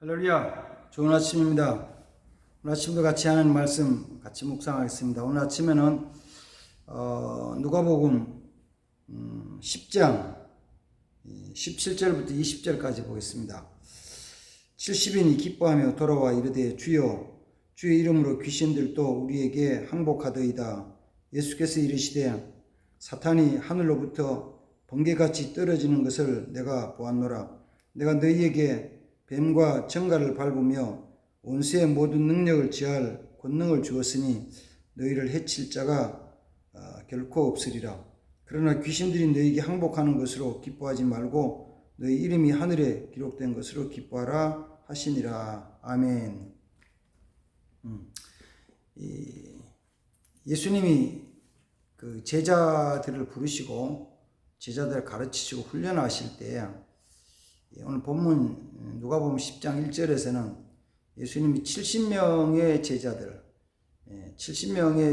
할렐루야, 좋은 아침입니다. 오늘 아침도 같이 하는 말씀 같이 묵상하겠습니다. 오늘 아침에는 누가복음 10장 17절부터 20절까지 보겠습니다. 70인이 기뻐하며 돌아와 이르되 주여 주의 이름으로 귀신들도 우리에게 항복하더이다. 예수께서 이르시되 사탄이 하늘로부터 번개같이 떨어지는 것을 내가 보았노라. 내가 너희에게 뱀과 정갈을 밟으며 원수의 모든 능력을 제할 권능을 주었으니 너희를 해칠 자가 결코 없으리라. 그러나 귀신들이 너희에게 항복하는 것으로 기뻐하지 말고 너희 이름이 하늘에 기록된 것으로 기뻐하라 하시니라. 아멘. 예수님이 그 제자들을 부르시고 제자들을 가르치시고 훈련하실 때 오늘 본문 누가복음 10장 1절에서는 예수님이 70명의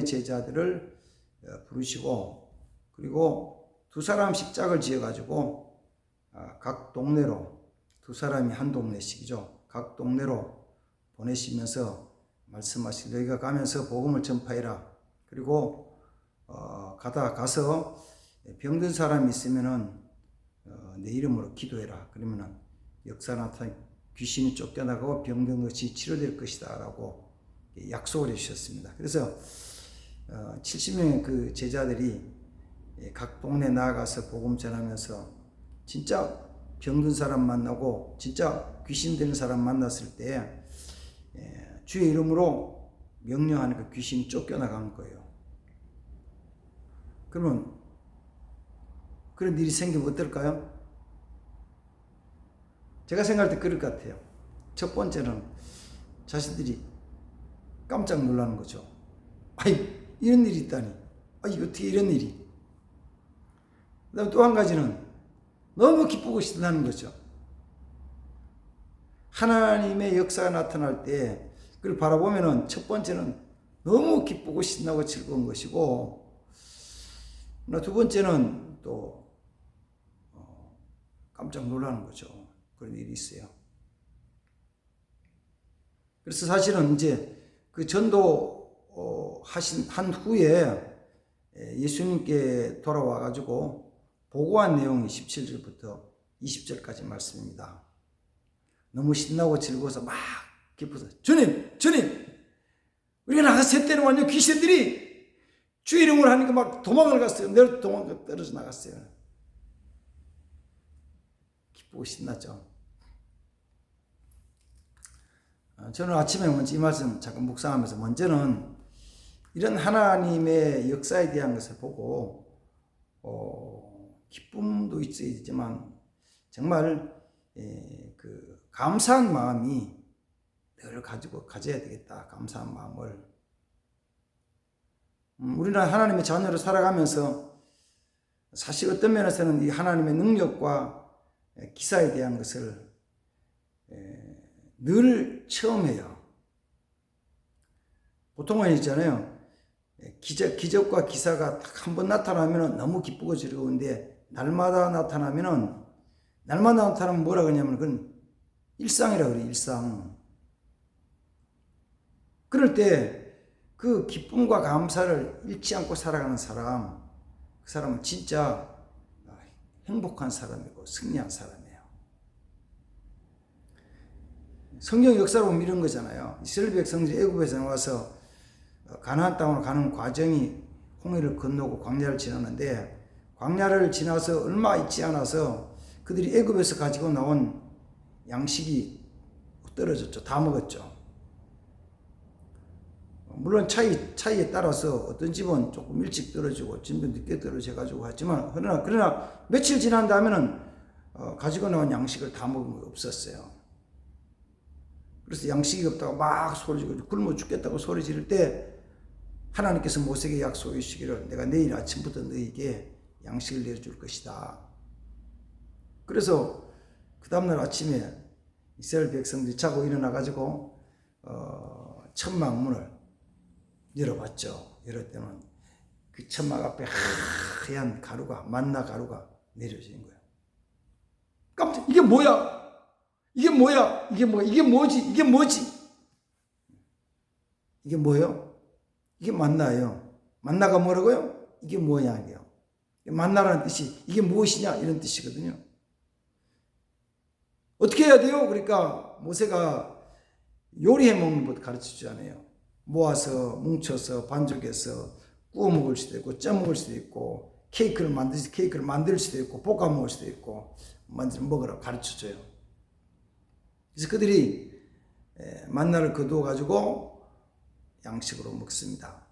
제자들을 부르시고 그리고 두 사람씩 짝을 지어가지고 각 동네로 두 사람이 한 동네씩이죠. 각 동네로 보내시면서 말씀하시고 너희가 가면서 복음을 전파해라. 그리고 가서 병든 사람이 있으면은 내 이름으로 기도해라. 그러면은 역사 나타나 귀신이 쫓겨나가고 병든 것이 치료될 것이다 라고 약속을 해주셨습니다. 그래서 70명의 그 제자들이 각 동네 나아가서 복음 전하면서 진짜 병든 사람 만나고 진짜 귀신 되는 사람 만났을 때 주의 이름으로 명령하니까 귀신이 쫓겨나간 거예요. 그러면 그런 일이 생기면 어떨까요? 제가 생각할 때 그럴 것 같아요. 첫 번째는 자신들이 깜짝 놀라는 거죠. 아이, 이런 일이 있다니. 아이, 어떻게 이런 일이. 그 다음에 또 한 가지는 너무 기쁘고 신나는 거죠. 하나님의 역사가 나타날 때 그걸 바라보면은 첫 번째는 너무 기쁘고 신나고 즐거운 것이고 두 번째는 또 깜짝 놀라는 거죠. 그런 일이 있어요. 그래서 사실은 이제 그 전도 한 후에 예수님께 돌아와 가지고 보고한 내용이 17절부터 20절까지 말씀입니다. 너무 신나고 즐거워서 막 기뻐서 주님 우리가 나갔을 때는 완전 귀신들이 주 이름으로 하니까 막 도망을 갔어요. 내려 도망가 떨어져 나갔어요. 기쁘고 신났죠. 저는 아침에 먼저 이 말씀 잠깐 묵상하면서 먼저는 이런 하나님의 역사에 대한 것을 보고 기쁨도 있어야지만 정말 그 감사한 마음이 늘 가져야 되겠다. 감사한 마음을. 우리는 하나님의 자녀로 살아가면서 사실 어떤 면에서는 이 하나님의 능력과 기사에 대한 것을 늘 체험해요. 보통은 있잖아요. 기적과 기사가 딱 한 번 나타나면 너무 기쁘고 즐거운데 날마다 나타나면 뭐라 그러냐면 그건 일상이라 그래요. 일상. 그럴 때 그 기쁨과 감사를 잃지 않고 살아가는 사람, 그 사람은 진짜 행복한 사람이고 승리한 사람이에요. 성경 역사로 보면 이런 거잖아요. 이스라엘 백성들이 애굽에서 나와서 가나안 땅으로 가는 과정이 홍해를 건너고 광야를 지나는데 광야를 지나서 얼마 있지 않아서 그들이 애굽에서 가지고 나온 양식이 떨어졌죠. 다 먹었죠. 물론 차이에 따라서 어떤 집은 조금 일찍 떨어지고 집은 늦게 떨어져 가지고 하지만 그러나 며칠 지난 다음에는 가지고 나온 양식을 다 먹은 거 없었어요. 그래서 양식이 없다고 막 소리 지르고 굶어 죽겠다고 소리 지를 때 하나님께서 모세에게 약속해 주시기를 내가 내일 아침부터 너희에게 양식을 내려줄 것이다. 그래서 그 다음날 아침에 이스라엘 백성들이 자고 일어나 가지고 천막문을 열어봤죠. 열었더니 그 천막 앞에 하얀 가루가 만나 가루가 내려지는 거예요. 깜짝 이게 뭐야? 이게 뭐야? 이게 뭐? 이게 뭐지? 이게 뭐지? 이게 뭐요? 이게 만나예요. 만나가 뭐라고요? 이게 뭐냐 이게요. 만나라는 뜻이 이게 무엇이냐 이런 뜻이거든요. 어떻게 해야 돼요? 그러니까 모세가 요리해 먹는 법 가르쳐 주잖아요. 모아서 뭉쳐서 반죽해서 구워 먹을 수도 있고 쪄 먹을 수도 있고 케이크를 만들 수도 있고 볶아 먹을 수도 있고 만들어 먹으라고 가르쳐 줘요. 그래서 그들이 만나를 거두어 가지고 양식으로 먹습니다.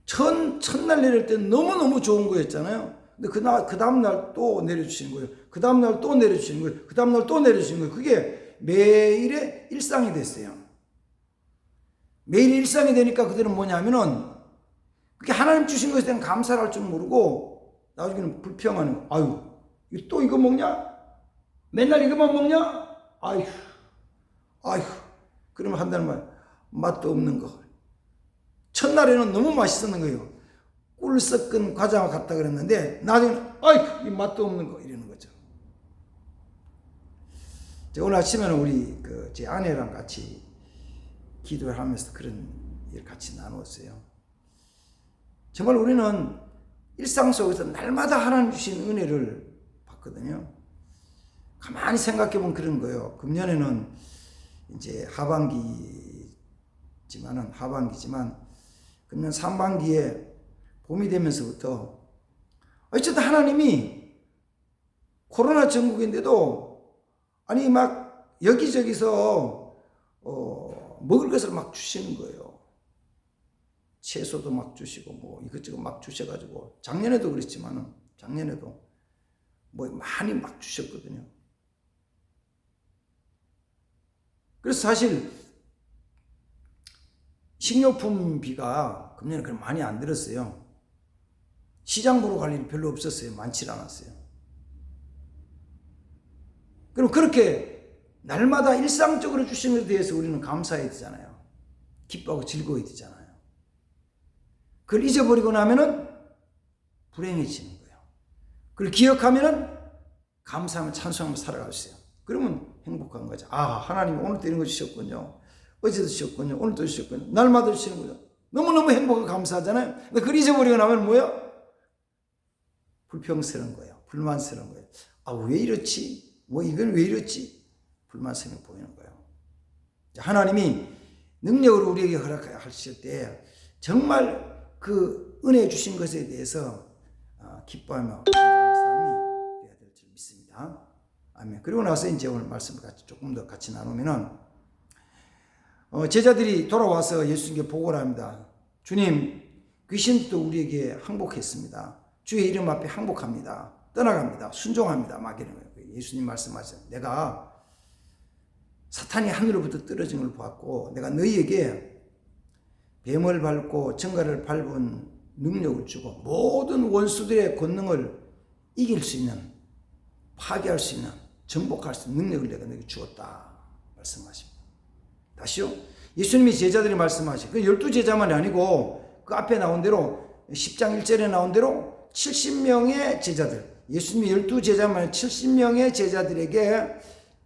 첫날 내릴 때 너무너무 좋은 거였잖아요. 근데 그 다음날 또 내려주시는 거예요. 그 다음날 또 내려주시는 거예요. 그 다음날 또 내려주시는 거예요. 그게 매일의 일상이 됐어요. 매일의 일상이 되니까 그들은 뭐냐면은 그게 하나님 주신 것에 대한 감사를 할 줄 모르고 나중에는 불평하는 거. 아유, 또 이거 먹냐? 맨날 이거만 먹냐? 아유. 그러면 한다는 말, 맛도 없는 거. 첫날에는 너무 맛있었는 거예요. 꿀 섞은 과자와 같다 그랬는데 나중에는 이 맛도 없는 거 이러는 거죠. 오늘 아침에는 우리 제 아내랑 같이 기도를 하면서 그런 일 같이 나누었어요. 정말 우리는 일상 속에서 날마다 하나님 주신 은혜를 받거든요. 가만히 생각해 보면 그런 거예요. 금년에는 이제 하반기지만 금년 상반기에 봄이 되면서부터 어쨌든 하나님이 코로나 전국인데도 아니 막 여기저기서 먹을 것을 막 주시는 거예요. 채소도 막 주시고 뭐 이것저것 막 주셔가지고 작년에도 그랬지만은 작년에도 뭐 많이 막 주셨거든요. 그래서 사실 식료품비가 금년에 그렇게 많이 안 들었어요. 시장 보러 갈 일이 별로 없었어요. 많지 않았어요. 그럼 그렇게 날마다 일상적으로 주신 것에 대해서 우리는 감사해야 되잖아요. 기뻐하고 즐거워야 되잖아요. 그걸 잊어버리고 나면은 불행해지는 거예요. 그걸 기억하면은 감사하며 찬송하며 살아갈 수 있어요. 그러면 행복한 거죠. 하나님이 오늘도 이런 거 주셨군요. 어제도 주셨군요. 오늘도 주셨군요. 날마다 주시는군요. 너무너무 행복하고 감사하잖아요. 근데 그걸 잊어버리고 나면 뭐예요? 불평스러운 거예요. 불만스러운 거예요. 왜 이렇지? 이건 왜 이렇지? 불만스러운 게 보이는 거예요. 하나님이 능력으로 우리에게 허락하실 때 정말 그 은혜 주신 것에 대해서 기뻐하며 감사하는 삶이 되어야 될 줄 믿습니다. 아멘. 그리고 나서 이제 오늘 말씀을 조금 더 같이 나누면은 제자들이 돌아와서 예수님께 보고를 합니다. 주님, 귀신도 우리에게 항복했습니다. 주의 이름 앞에 항복합니다. 떠나갑니다. 순종합니다. 막 이런 거예요. 예수님 말씀하셨어요. 내가 사탄이 하늘로부터 떨어진 걸 보았고 내가 너희에게 뱀을 밟고 정갈을 밟은 능력을 주고 모든 원수들의 권능을 이길 수 있는, 파괴할 수 있는, 정복할 수 있는 능력을 내가 너에게 주었다 말씀하십니다. 다시요. 예수님이 제자들이 말씀하신 그 12제자만이 아니고 그 앞에 나온 대로 10장 1절에 나온 대로 70명의 제자들, 예수님이 12제자만 70명의 제자들에게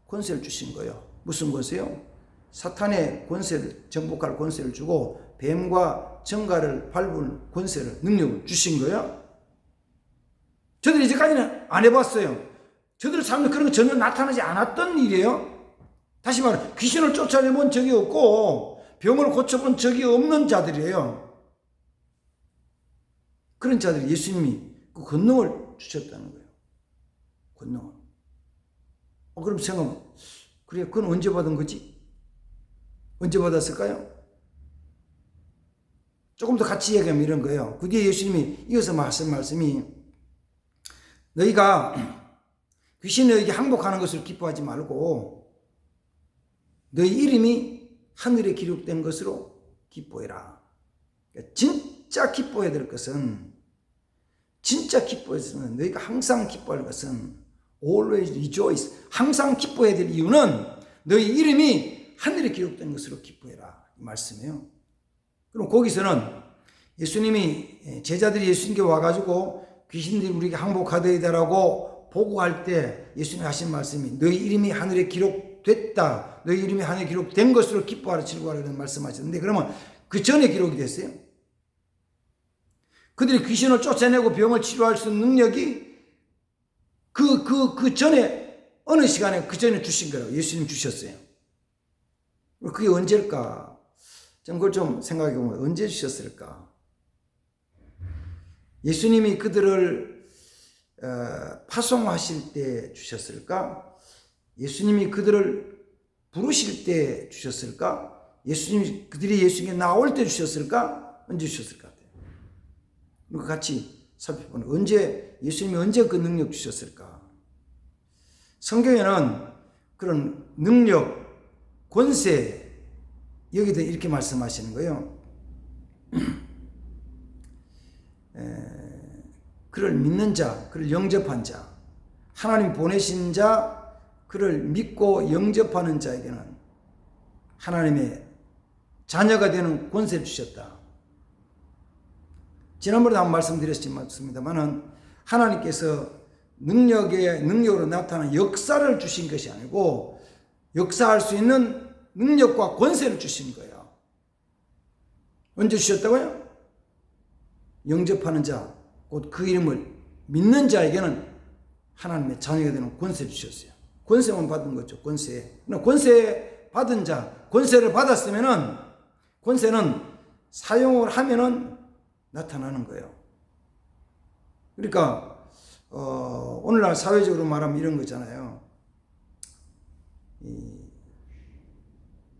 권세를 주신 거예요. 무슨 권세요? 사탄의 권세를, 정복할 권세를 주고 뱀과 정갈을 밟은 권세를, 능력을 주신 거예요. 저들이 이제까지는 안 해봤어요. 저들 삶에 그런 거 전혀 나타나지 않았던 일이에요. 다시 말해 귀신을 쫓아내본 적이 없고 병을 고쳐본 적이 없는 자들이에요. 그런 자들이 예수님이 그 권능을 주셨다는 거예요. 권능을. 그럼 생각하면 그래, 그건 언제 받은 거지? 언제 받았을까요? 조금 더 같이 얘기하면 이런 거예요. 그 뒤에 예수님이 이어서 하신 말씀이 너희가 귀신에게 항복하는 것을 기뻐하지 말고 너희 이름이 하늘에 기록된 것으로 기뻐해라. 그러니까 진짜 기뻐해야 될 것은, 진짜 기뻐해서는 너희가 항상 기뻐할 것은 always rejoice. 항상 기뻐해야 될 이유는 너희 이름이 하늘에 기록된 것으로 기뻐해라. 이 말씀이에요. 그럼 거기서는 예수님이, 제자들이 예수님께 와가지고 귀신들이 우리에게 항복하더이다라고 보고할 때 예수님이 하신 말씀이 너희 이름이 하늘에 기록됐다. 너희 이름이 하늘에 기록된 것으로 기뻐하라 즐거워하라 이런 말씀하셨는데 그러면 그 전에 기록이 됐어요. 그들이 귀신을 쫓아내고 병을 치료할 수 있는 능력이 그 전에 어느 시간에 그 전에 주신 거라고 예수님 주셨어요. 그게 언제일까? 좀 그걸 좀 생각해 보면 언제 주셨을까? 예수님이 그들을 파송하실 때 주셨을까? 예수님이 그들을 부르실 때 주셨을까? 그들이 예수님께 나올 때 주셨을까? 언제 주셨을 것 같아요? 그리고 같이 살펴보는 예수님이 언제 그 능력 주셨을까? 성경에는 그런 능력, 권세 여기도 이렇게 말씀하시는 거예요. 그를 믿는 자, 그를 영접한 자, 하나님 보내신 자, 그를 믿고 영접하는 자에게는 하나님의 자녀가 되는 권세를 주셨다. 지난번에도 한번 말씀드렸습니다만은 하나님께서 능력으로 나타나는 역사를 주신 것이 아니고 역사할 수 있는 능력과 권세를 주신 거예요. 언제 주셨다고요? 영접하는 자, 곧 그 이름을 믿는 자에게는 하나님의 자녀가 되는 권세를 주셨어요. 권세만 받은 거죠. 권세 받은 자, 권세를 받았으면은 권세는 사용을 하면은 나타나는 거예요. 그러니까 오늘날 사회적으로 말하면 이런 거잖아요.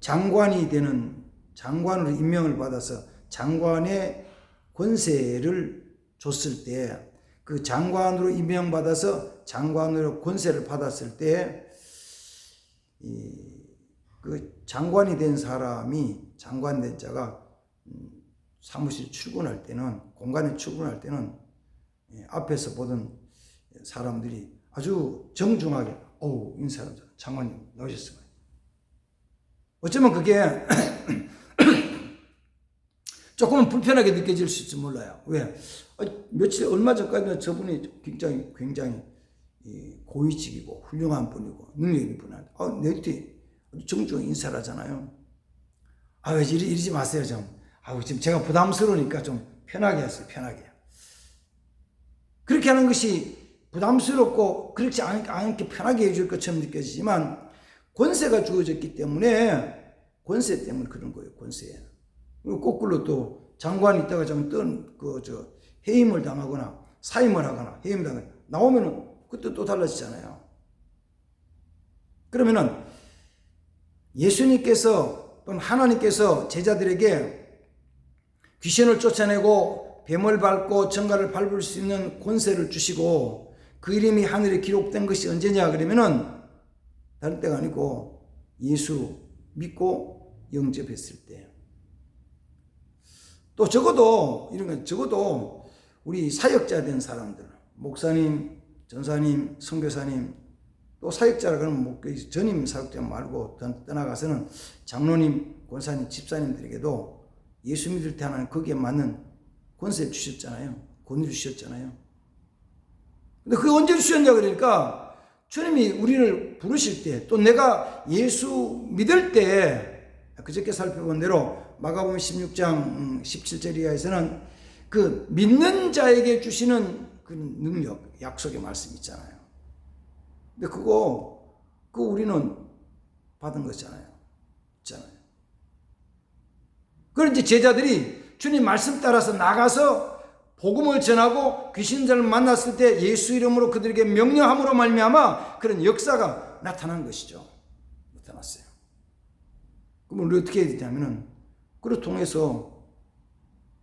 장관으로 임명을 받아서 장관의 권세를 줬을 때 그 장관으로 임명받아서 장관으로 권세를 받았을 때 그 장관이 된 사람이 장관된 자가 사무실 출근할 때는 공간에 출근할 때는 앞에서 보던 사람들이 아주 정중하게 인사하죠. 장관님 나오셨어요. 어쩌면 그게 조금은 불편하게 느껴질 수 있을지 몰라요. 왜? 얼마 전까지는 저분이 굉장히 고위직이고 훌륭한 분이고 능력 있는 분한테 내 뒤에 정중하게 인사를 하잖아요. 이러지 마세요 좀. 지금 제가 부담스러우니까 좀 편하게 하세요. 편하게. 그렇게 하는 것이 부담스럽고 그렇지 않게 편하게 해줄 것처럼 느껴지지만 권세가 주어졌기 때문에 권세 때문에 그런 거예요. 권세. 그리고 거꾸로 또 장관이 있다가 좀 해임을 당하거나 사임을 하거나 해임을 당하거나 나오면은 그때 또 달라지잖아요. 그러면은 예수님께서 또는 하나님께서 제자들에게 귀신을 쫓아내고 뱀을 밟고 정갈을 밟을 수 있는 권세를 주시고 그 이름이 하늘에 기록된 것이 언제냐 그러면은 다른 때가 아니고 예수 믿고 영접했을 때. 또 적어도 우리 사역자 된 사람들, 목사님, 전사님, 선교사님, 또 사역자라 그러면 전임 사역자 말고 떠나가서는 장로님, 권사님, 집사님들에게도 예수 믿을 때 하나님 거기에 맞는 권세 주셨잖아요. 권위를 주셨잖아요. 근데 그게 언제 주셨냐 그러니까 주님이 우리를 부르실 때 또 내가 예수 믿을 때 그저께 살펴본 대로 마가복음 16장 17절 이하에서는 그 믿는 자에게 주시는 그 능력, 약속의 말씀 있잖아요. 근데 그거 우리는 받은 거잖아요. 있잖아요. 그런데 제자들이 주님 말씀 따라서 나가서 복음을 전하고 귀신들을 만났을 때 예수 이름으로 그들에게 명령함으로 말미암아 그런 역사가 나타난 것이죠. 나타났어요. 그럼 우리 어떻게 해야 되냐면은 그를 통해서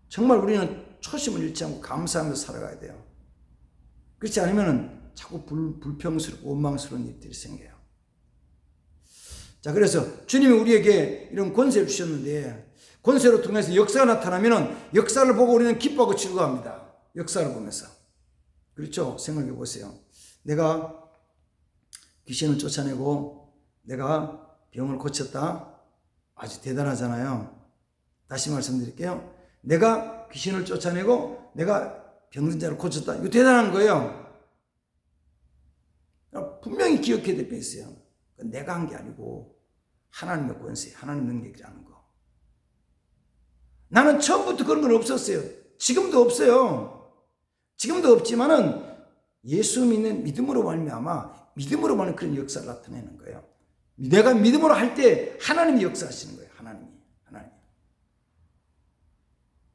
정말 우리는 초심을 잃지 않고 감사하면서 살아가야 돼요. 그렇지 않으면은 자꾸 불평스럽고 원망스러운 일들이 생겨요. 자, 그래서 주님이 우리에게 이런 권세를 주셨는데 권세로 통해서 역사가 나타나면은 역사를 보고 우리는 기뻐하고 즐거워합니다. 역사를 보면서. 그렇죠? 생각해 보세요. 내가 귀신을 쫓아내고 내가 병을 고쳤다. 아주 대단하잖아요. 다시 말씀드릴게요. 내가 귀신을 쫓아내고 내가 병든 자를 고쳤다. 이거 대단한 거예요. 분명히 기억해야 될 게 있어요. 내가 한 게 아니고 하나님의 권세, 하나님의 능력이라는 거. 나는 처음부터 그런 건 없었어요. 지금도 없어요. 지금도 없지만은 예수 믿는 믿음으로 말미암아 믿음으로 말하는 그런 역사를 나타내는 거예요. 내가 믿음으로 할 때 하나님이 역사하시는 거예요. 하나님.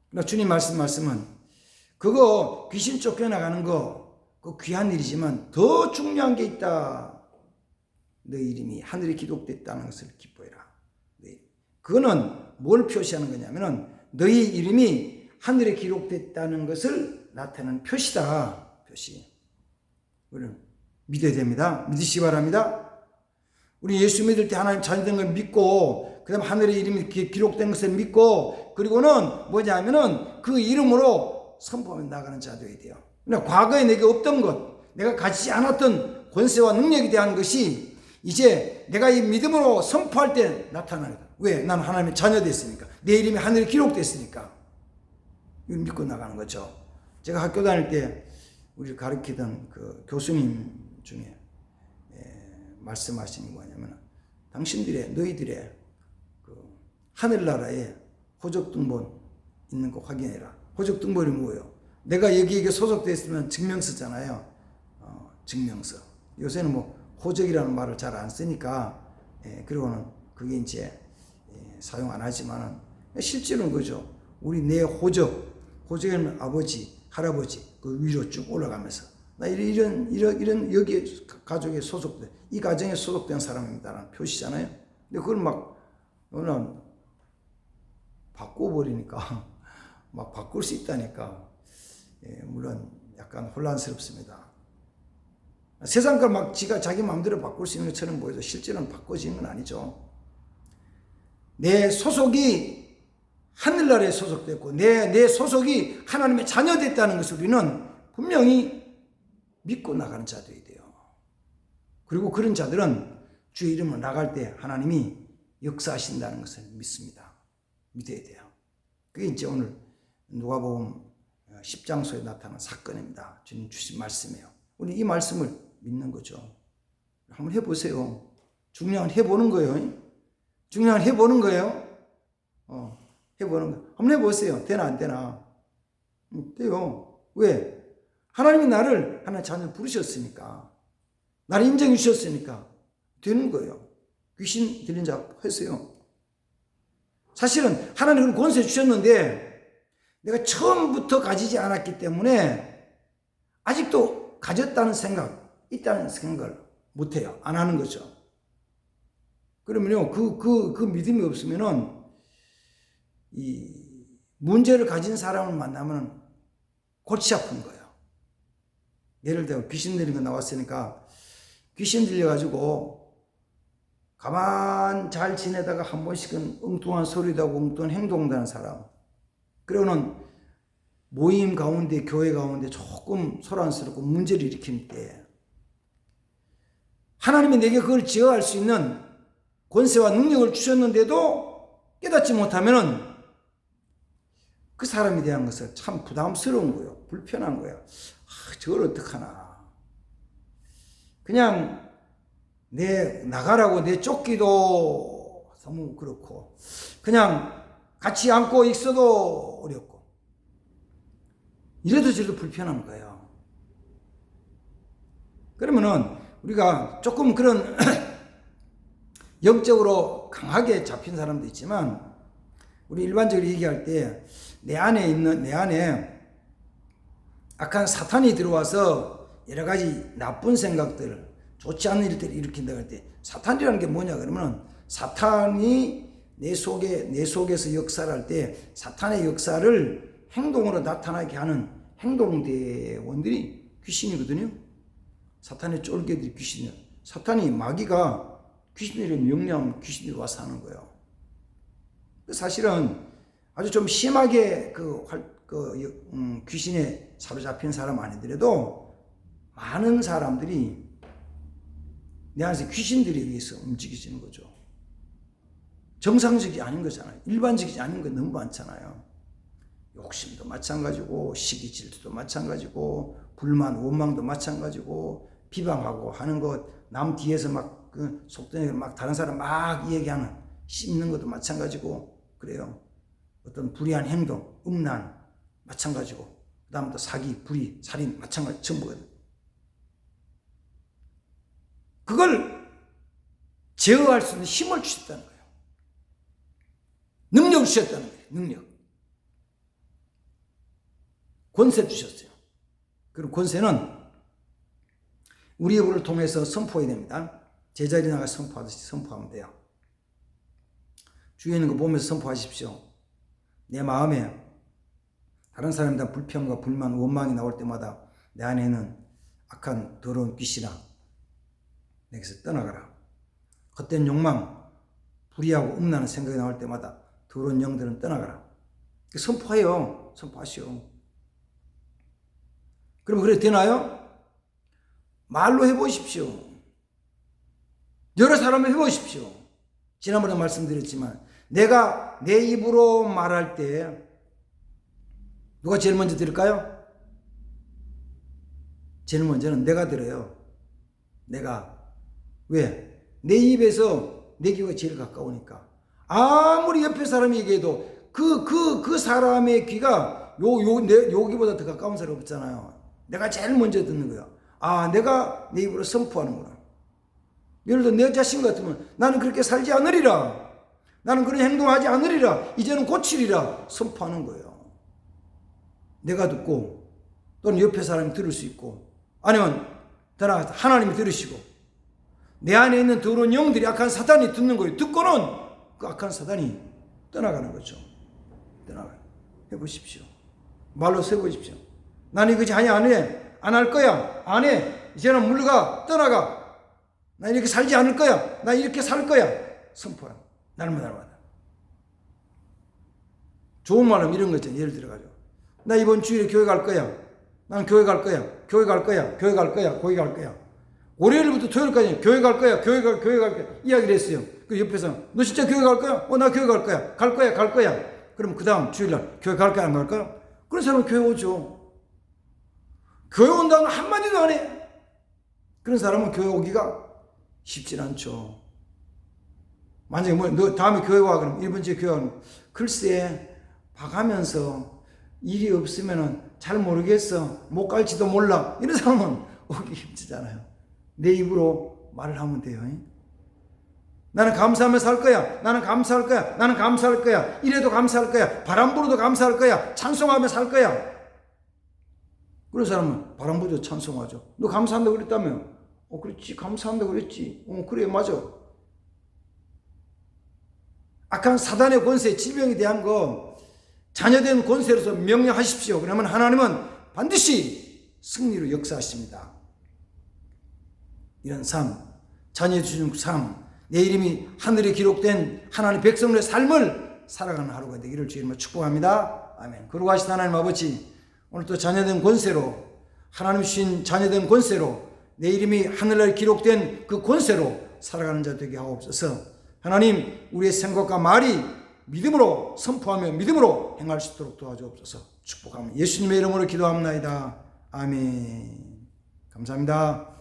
그러니까 주님 말씀은 그거 귀신 쫓겨나가는 거 그 귀한 일이지만 더 중요한 게 있다. 너희 이름이 하늘에 기록됐다는 것을 기뻐해라. 그거는 뭘 표시하는 거냐면은 너희 이름이 하늘에 기록됐다는 것을 나타내는 표시다. 표시. 우리는 믿어야 됩니다. 믿으시기 바랍니다. 우리 예수 믿을 때 하나님 자녀된 걸 믿고 그 다음 하늘에 이름이 기록된 것을 믿고 그리고는 뭐냐면은 그 이름으로 선포하며 나가는 자 되어야 돼요. 그러나 과거에 내게 없던 것, 내가 가지지 않았던 권세와 능력에 대한 것이 이제 내가 이 믿음으로 선포할 때 나타나는 거예요. 왜? 나는 하나님의 자녀 됐으니까. 내 이름이 하늘에 기록됐으니까. 이걸 믿고 나가는 거죠. 제가 학교 다닐 때 우리를 가르치던 그 교수님 중에 말씀하시는 게 뭐냐면 너희들의 그 하늘나라에 호적등본 있는 거 확인해라. 호적등본이 뭐예요? 내가 여기에 소속됐으면 증명서잖아요. 증명서. 요새는 뭐 호적이라는 말을 잘 안 쓰니까 그리고는 그게 이제 사용 안 하지만은 실제로는 그죠. 우리 내 호적에는 아버지, 할아버지 그 위로 쭉 올라가면서 나 이런 여기 가족에 소속된 이 가정에 소속된 사람입니다라는 표시잖아요. 근데 그걸 막 너는 바꿔버리니까 막 바꿀 수 있다니까 물론 약간 혼란스럽습니다. 세상 걸 막 자기 마음대로 바꿀 수 있는 것처럼 보여도 실제로는 바꿔지는 건 아니죠. 내 소속이 하늘나라에 소속됐고 내 소속이 하나님의 자녀 됐다는 것을 우리는 분명히 믿고 나가는 자들이 돼요. 그리고 그런 자들은 주의 이름으로 나갈 때 하나님이 역사하신다는 것을 믿습니다. 믿어야 돼요. 그게 이제 오늘 누가복음 10장소에 나타난 사건입니다. 주님 주신 말씀이에요. 우리 이 말씀을 믿는 거죠. 한번 해보세요. 중요한 해보는 거예요. 중요한 해보는 거예요. 해보는 거. 한번 해보세요. 되나 안 되나. 돼요. 왜? 하나님이 나를 하나님 자녀 부르셨으니까. 나를 인정해 주셨으니까 되는 거예요. 귀신 들린 자 했어요. 사실은 하나님은 권세 주셨는데 내가 처음부터 가지지 않았기 때문에 아직도 가졌다는 생각, 있다는 생각을 못해요. 안 하는 거죠. 그러면요, 그 믿음이 없으면은 이 문제를 가진 사람을 만나면 골치 아픈 거예요. 예를 들어 귀신 들린 거 나왔으니까 귀신 들려가지고 가만 잘 지내다가 한 번씩은 엉뚱한 소리도 하고 엉뚱한 행동도 하는 사람. 그러고는 모임 가운데 교회 가운데 조금 소란스럽고 문제를 일으킬 때 하나님이 내게 그걸 제어할 수 있는 권세와 능력을 주셨는데도 깨닫지 못하면 그 사람에 대한 것은 참 부담스러운 거예요. 불편한 거예요. 저걸 어떡하나. 그냥 나가라고 쫓기도 너무 그렇고 그냥 같이 앉고 있어도 어렵고 이래도 저래도 불편한 거예요. 그러면은 우리가 조금 그런 영적으로 강하게 잡힌 사람도 있지만 우리 일반적으로 얘기할 때 내 안에 악한 사탄이 들어와서 여러 가지 나쁜 생각들, 좋지 않은 일들을 일으킨다고 할 때 사탄이라는 게 뭐냐 그러면 사탄이 내 속에서 역사를 할 때 사탄의 역사를 행동으로 나타나게 하는 행동대원들이 귀신이거든요. 사탄의 쫄개들이 귀신이에요. 사탄이 마귀가 귀신들을 명령하면 귀신들이 와서 하는 거예요. 사실은 아주 좀 심하게 귀신에 사로잡힌 사람 아니더라도 많은 사람들이 내 안에서 귀신들에 의해서 움직이지는 거죠. 정상적이 아닌 거잖아요. 일반적이지 않은 거 너무 많잖아요. 욕심도 마찬가지고 시기 질투도 마찬가지고 불만 원망도 마찬가지고 비방하고 하는 것 남 뒤에서 막 그 속전에 막 다른 사람 막 얘기하는 씹는 것도 마찬가지고 그래요. 어떤 불의한 행동, 음란 마찬가지고 그 다음 또 사기, 불의, 살인 마찬가지 전부거든. 그걸 제어할 수 있는 힘을 주셨다는 거예요. 능력을 주셨다는 거예요. 능력. 권세 주셨어요. 그리고 권세는 우리 입을 통해서 선포해야 됩니다. 제자리 나가 선포하듯이 선포하면 돼요. 주위에 있는 거 보면서 선포하십시오. 내 마음에 다른 사람에 대한 불평과 불만, 원망이 나올 때마다 내 안에는 악한 더러운 귀신아 내게서 떠나가라. 헛된 욕망, 불의하고 음란한 생각이 나올 때마다 더러운 영들은 떠나가라. 선포해요. 선포하시오. 그럼 그래 되나요? 말로 해보십시오. 여러 사람을 해보십시오. 지난번에 말씀드렸지만 내가 내 입으로 말할 때 누가 제일 먼저 들을까요? 제일 먼저는 내가 들어요. 내가. 왜? 내 입에서 내 귀가 제일 가까우니까. 아무리 옆에 사람이 얘기해도 그 사람의 귀가 요 귀보다 더 가까운 사람이 없잖아요. 내가 제일 먼저 듣는 거야. 아, 내가 내 입으로 선포하는구나. 예를 들어 내 자신 같으면 나는 그렇게 살지 않으리라. 나는 그런 행동하지 않으리라. 이제는 고치리라. 선포하는 거예요. 내가 듣고 또는 옆에 사람이 들을 수 있고 아니면 더 나아가서 하나님이 들으시고 내 안에 있는 더러운 영들이 악한 사단이 듣는 거예요. 듣고는 그 악한 사단이 떠나가는 거죠. 떠나가요. 해보십시오. 말로 세보십시오. 나는 이거지 아니 안 해. 안 할 거야. 안 해. 이제는 물러가. 떠나가. 나 이렇게 살지 않을 거야. 나 이렇게 살 거야. 선포해. 날마다. 좋은 말은 이런 거 있잖아요. 예를 들어가지고. 나 이번 주일에 교회 갈 거야. 나는 교회 갈 거야. 교회 갈 거야. 교회 갈 거야. 거기 갈 거야. 월요일부터 토요일까지 교회 갈 거야. 교회 갈 거야. 이야기를 했어요. 그 옆에서 너 진짜 교회 갈 거야? 나 교회 갈 거야. 갈 거야. 그럼 그 다음 주일날 교회 갈 거야? 안 갈 거야? 그런 사람은 교회 오죠. 교회 온다는 한마디도 안 해. 그런 사람은 교회 오기가 쉽지 않죠. 만약에 너 다음에 교회 와 그럼 1번째 교회 와면 글쎄 봐가면서 일이 없으면은 잘 모르겠어. 못 갈지도 몰라. 이런 사람은 오기 힘들잖아요. 내 입으로 말을 하면 돼요. 나는 감사하며 살 거야. 나는 감사할 거야. 나는 감사할 거야. 이래도 감사할 거야. 바람 불어도 감사할 거야. 찬송하며 살 거야. 그런 사람은 바람 불어도 찬송하죠. 너 감사한다고 그랬다며? 그렇지. 감사한다고 그랬지. 그래 맞아. 악한 사단의 권세, 질병에 대한 거 자녀된 권세로서 명령하십시오. 그러면 하나님은 반드시 승리로 역사하십니다. 이런 삶, 자녀 주신 삶, 내 이름이 하늘에 기록된 하나님 백성들의 삶을 살아가는 하루가 되기를 주님을 축복합니다. 아멘. 거룩하신 하나님 아버지, 오늘 또 자녀된 권세로, 하나님 주신 자녀된 권세로, 내 이름이 하늘에 기록된 그 권세로 살아가는 자 되게 하옵소서. 하나님, 우리의 생각과 말이 믿음으로 선포하며 믿음으로 행할 수 있도록 도와주옵소서. 축복합니다. 예수님의 이름으로 기도합니다. 아멘. 감사합니다.